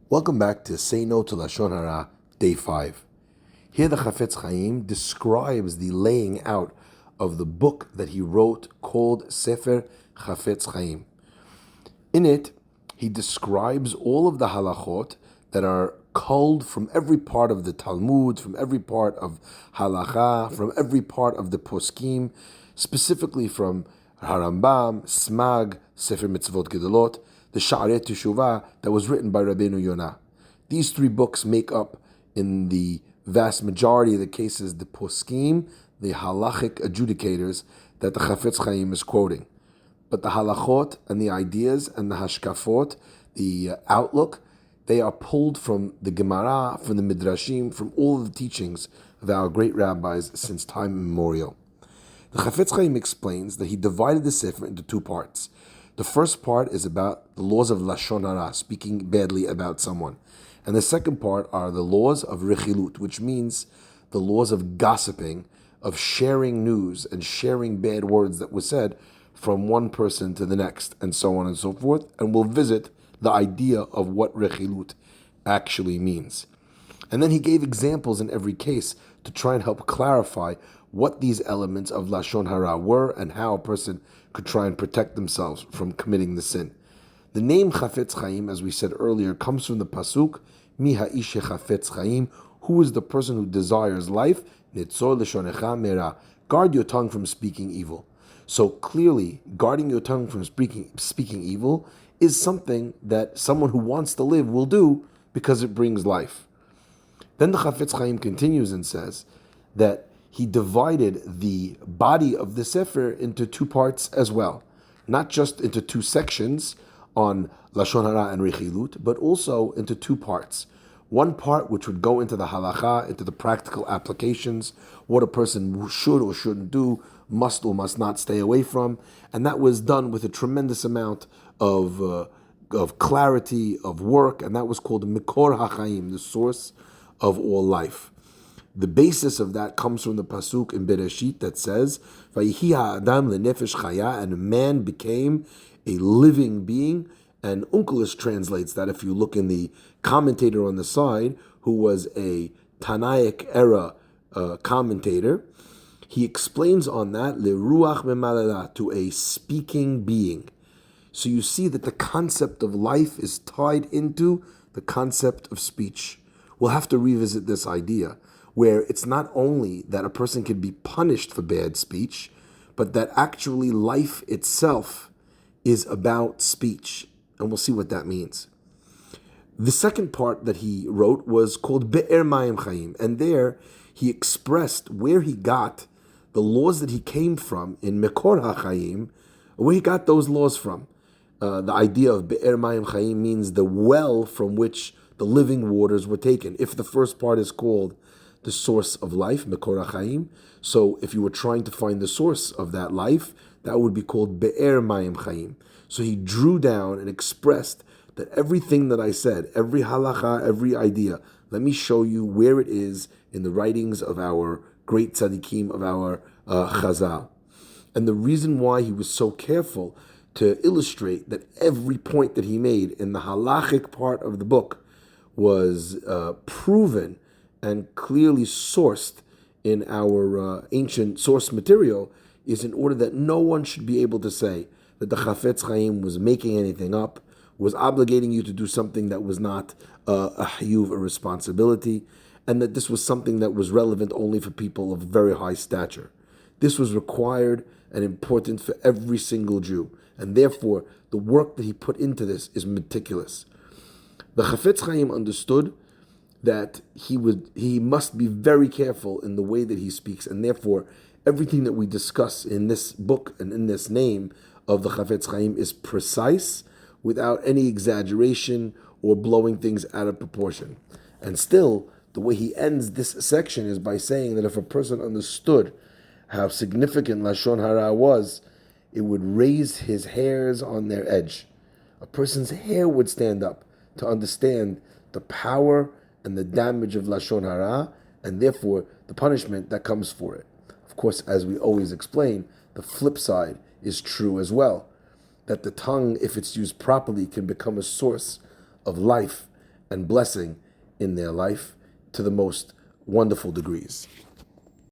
Welcome back to Say No to Lashon Hara, Day 5. Here the Chafetz Chaim describes the laying out of the book that he wrote called Sefer Chafetz Chaim. In it, he describes all of the halachot that are culled from every part of the Talmud, from every part of Halacha, from every part of the poskim, specifically from Harambam, Smag, Sefer Mitzvot Gedolot, the Sha'arei Teshuvah that was written by Rabbeinu Yonah. These three books make up, in the vast majority of the cases, the poskim, the halachic adjudicators that the Chafetz Chaim is quoting. But the halachot and the ideas and the hashkafot, the outlook, they are pulled from the Gemara, from the Midrashim, from all of the teachings of our great rabbis since time immemorial. The Chafetz Chaim explains that he divided the Sefer into two parts. The first part is about the laws of Lashon Harah, speaking badly about someone. And the second part are the laws of Rechilut, which means the laws of gossiping, of sharing news and sharing bad words that were said from one person to the next, and so on and so forth. And we'll visit the idea of what Rechilut actually means. And then he gave examples in every case to try and help clarify what these elements of Lashon Harah were and how a person could try and protect themselves from committing the sin. The name Chafetz Chaim, as we said earlier, comes from the pasuk, Mi ha'ish Chafetz Chaim, who is the person who desires life, Nitzor L'shonecha Mera, guard your tongue from speaking evil. So clearly, guarding your tongue from speaking evil is something that someone who wants to live will do because it brings life. Then the Chafetz Chaim continues and says that he divided the body of the Sefer into two parts as well. Not just into two sections on Lashon Harah and Rechilut, but also into two parts. One part which would go into the Halacha, into the practical applications, what a person should or shouldn't do, must or must not stay away from. And that was done with a tremendous amount of clarity, of work, and that was called Mikor HaChaim, the source of all life. The basis of that comes from the pasuk in Bereshit that says, "Vayihi ha'adam lenefesh chaya," and man became a living being. And Onkelos translates that, if you look in the commentator on the side, who was a Tanaic era commentator, he explains on that, "Leruach memalalah," to a speaking being. So you see that the concept of life is tied into the concept of speech. We'll have to revisit this idea, where it's not only that a person can be punished for bad speech, but that actually life itself is about speech. And we'll see what that means. The second part that he wrote was called Be'er Mayim Chaim, and there he expressed where he got the laws that he came from in Mekor HaChaim, where he got those laws from. The idea of Be'er Mayim Chaim means the well from which the living waters were taken. If the first part is called the source of life, Mekor HaChaim, so if you were trying to find the source of that life, that would be called Be'er Mayim Chaim. So he drew down and expressed that everything that I said, every halacha, every idea, let me show you where it is in the writings of our great tzaddikim, of our Chazak. And the reason why he was so careful to illustrate that every point that he made in the halachic part of the book was proven and clearly sourced in our ancient source material is in order that no one should be able to say that the Chafetz Chaim was making anything up, was obligating you to do something that was not a hayuv, a responsibility, and that this was something that was relevant only for people of very high stature. This was required and important for every single Jew, and therefore the work that he put into this is meticulous. The Chafetz Chaim understood that he must be very careful in the way that he speaks, and therefore everything that we discuss in this book and in this name of the Chafetz Chaim is precise, without any exaggeration or blowing things out of proportion. And still, the way he ends this section is by saying that if a person understood how significant Lashon Harah was, it would raise his hairs on their edge. A person's hair would stand up to understand the power and the damage of Lashon Harah, and therefore the punishment that comes for it. Of course, as we always explain, the flip side is true as well, that the tongue, if it's used properly, can become a source of life and blessing in their life to the most wonderful degrees.